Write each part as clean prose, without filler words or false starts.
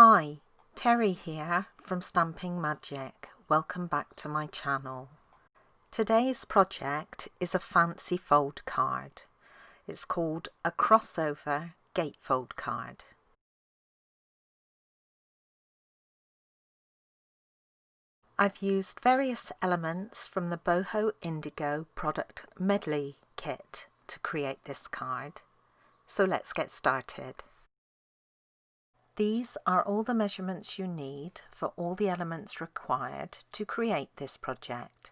Hi, Teri here from Stamping Magic. Welcome back to my channel. Today's project is a fancy fold card. It's called a Crossover Gatefold Card. I've used various elements from the Boho Indigo product Medley kit to create this card. So let's get started. These are all the measurements you need for all the elements required to create this project.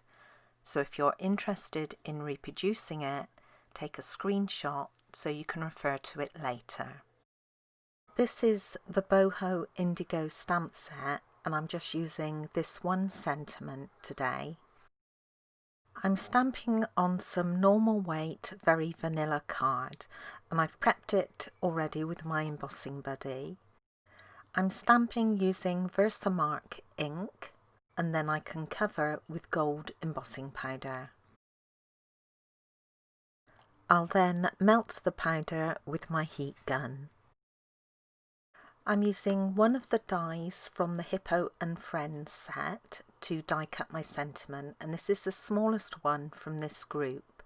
So if you're interested in reproducing it, take a screenshot so you can refer to it later. This is the Boho Indigo stamp set, and I'm just using this one sentiment today. I'm stamping on some normal weight, very vanilla card, and I've prepped it already with my embossing buddy. I'm stamping using Versamark ink, and then I can cover with gold embossing powder. I'll then melt the powder with my heat gun. I'm using one of the dies from the Hippo and Friends set to die cut my sentiment, and this is the smallest one from this group.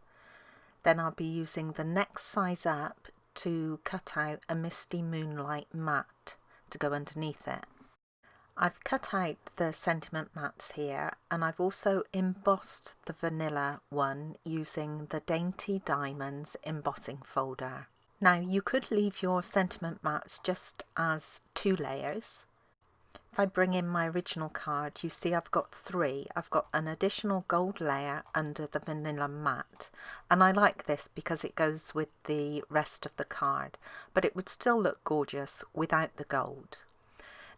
Then I'll be using the next size up to cut out a Misty Moonlight mat to go underneath it. I've cut out the sentiment mats here, and I've also embossed the vanilla one using the Dainty Diamonds embossing folder. Now you could leave your sentiment mats just as 2 layers. If I bring in my original card, you see I've got 3. I've got an additional gold layer under the vanilla mat, and I like this because it goes with the rest of the card, but it would still look gorgeous without the gold.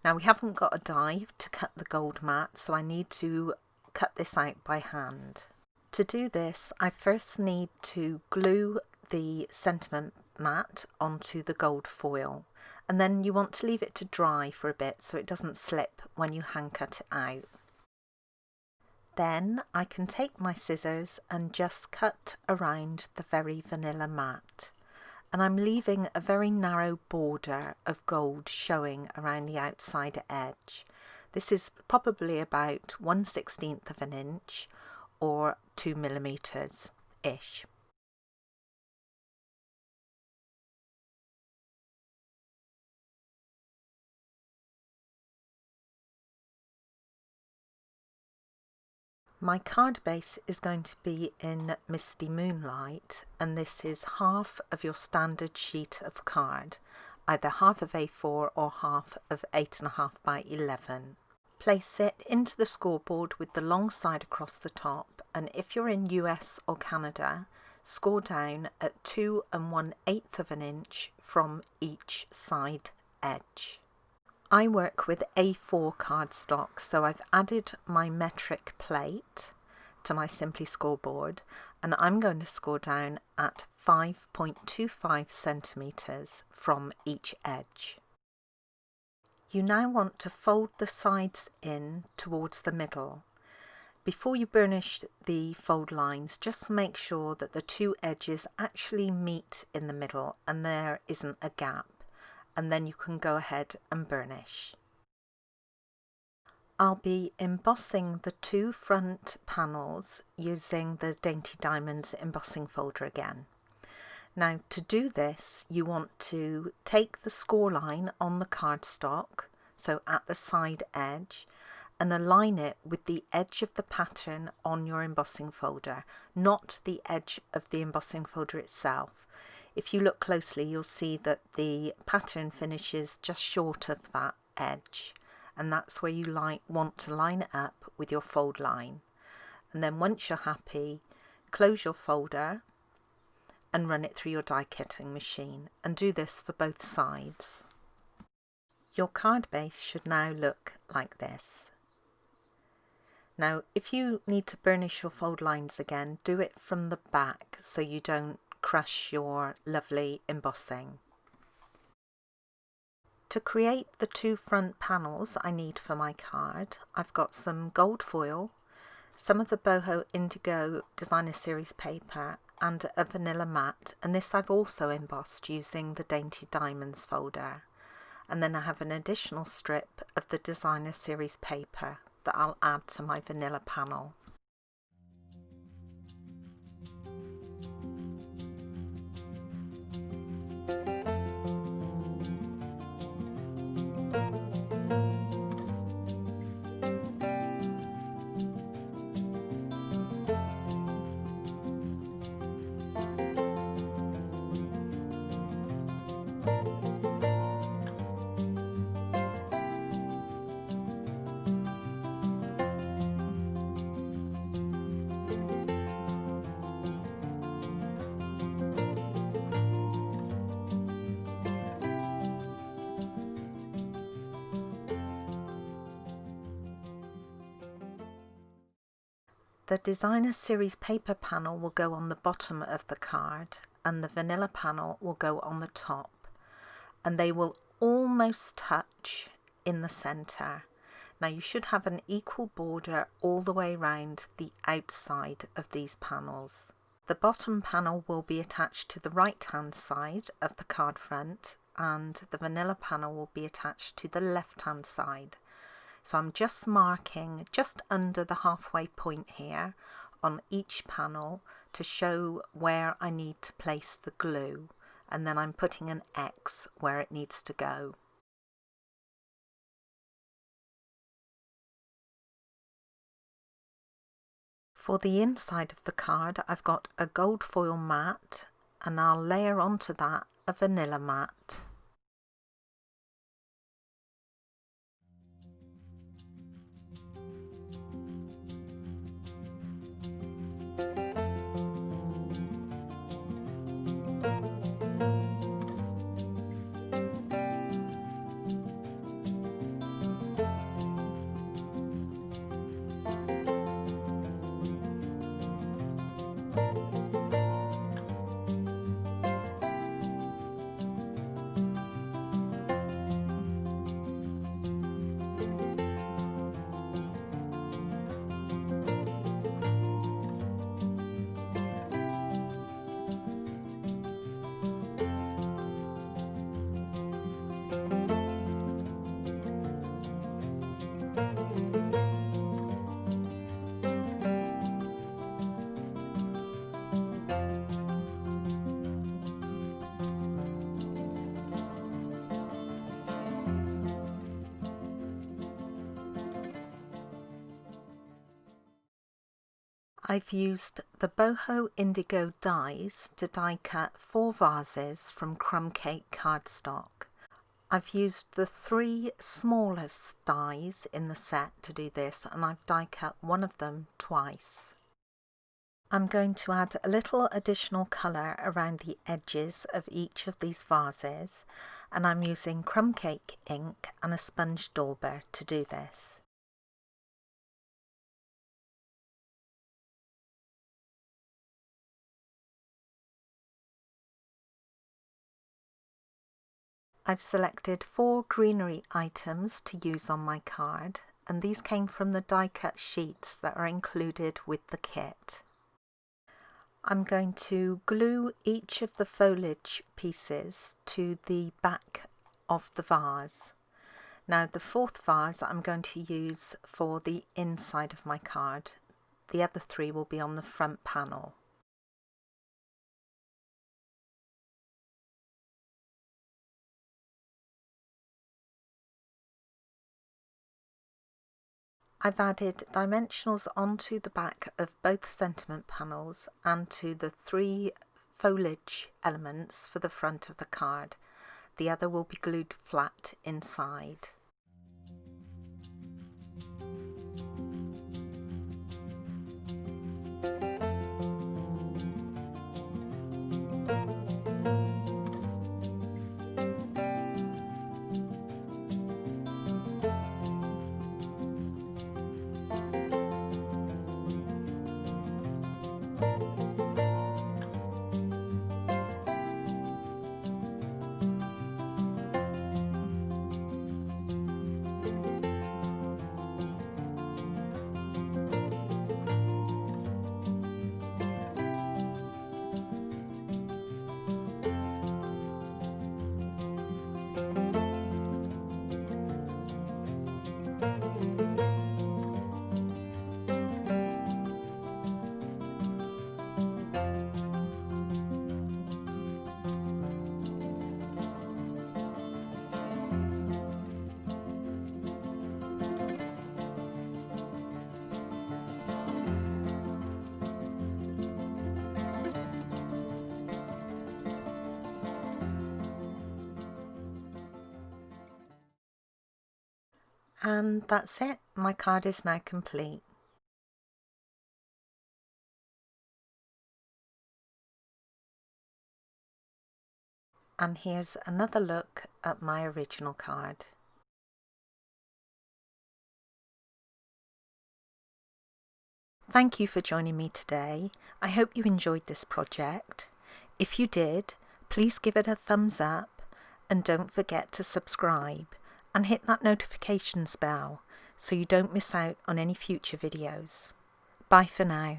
Now we haven't got a die to cut the gold mat, so I need to cut this out by hand. To do this, I first need to glue the sentiment mat onto the gold foil, and then you want to leave it to dry for a bit so it doesn't slip when you hand cut it out. Then I can take my scissors and just cut around the very vanilla mat, and I'm leaving a very narrow border of gold showing around the outside edge. This is probably about 1/16 of an inch or 2 millimeters ish. My card base is going to be in Misty Moonlight, and this is half of your standard sheet of card, either half of A4 or half of 8.5 by 11. Place it into the scoreboard with the long side across the top, and if you're in US or Canada, score down at 2 1/8 of an inch from each side edge. I work with A4 cardstock, so I've added my metric plate to my Simply scoreboard, and I'm going to score down at 5.25 centimeters from each edge. You now want to fold the sides in towards the middle. Before you burnish the fold lines, just make sure that the 2 edges actually meet in the middle and there isn't a gap, and then you can go ahead and burnish. I'll be embossing the 2 front panels using the Dainty Diamonds embossing folder again. Now to do this, you want to take the score line on the cardstock, so at the side edge, and align it with the edge of the pattern on your embossing folder, not the edge of the embossing folder itself. If you look closely, you'll see that the pattern finishes just short of that edge, and that's where you want to line it up with your fold line. And then once you're happy, close your folder and run it through your die cutting machine, and do this for both sides. Your card base should now look like this. Now if you need to burnish your fold lines again, do it from the back so you don't crush your lovely embossing. To create the 2 front panels I need for my card, I've got some gold foil, some of the Boho Indigo Designer Series paper, and a vanilla mat, and this I've also embossed using the Dainty Diamonds folder. and then I have an additional strip of the Designer Series paper that I'll add to my vanilla panel. The Designer Series paper panel will go on the bottom of the card and the vanilla panel will go on the top, and they will almost touch in the centre. Now you should have an equal border all the way around the outside of these panels. The bottom panel will be attached to the right hand side of the card front and the vanilla panel will be attached to the left hand side. So I'm just marking just under the halfway point here on each panel to show where I need to place the glue, and then I'm putting an X where it needs to go. For the inside of the card, I've got a gold foil mat and I'll layer onto that a vanilla mat. I've used the Boho Indigo dies to die cut 4 vases from crumb cake cardstock. I've used the 3 smallest dies in the set to do this, and I've die cut one of them twice. I'm going to add a little additional colour around the edges of each of these vases, and I'm using crumb cake ink and a sponge dauber to do this. I've selected 4 greenery items to use on my card, and these came from the die cut sheets that are included with the kit. I'm going to glue each of the foliage pieces to the back of the vase. Now the 4th vase I'm going to use for the inside of my card. The other 3 will be on the front panel. I've added dimensionals onto the back of both sentiment panels and to the 3 foliage elements for the front of the card. The other will be glued flat inside. And that's it, my card is now complete. And here's another look at my original card. Thank you for joining me today. I hope you enjoyed this project. If you did, please give it a thumbs up and don't forget to subscribe and hit that notifications bell so you don't miss out on any future videos. Bye for now.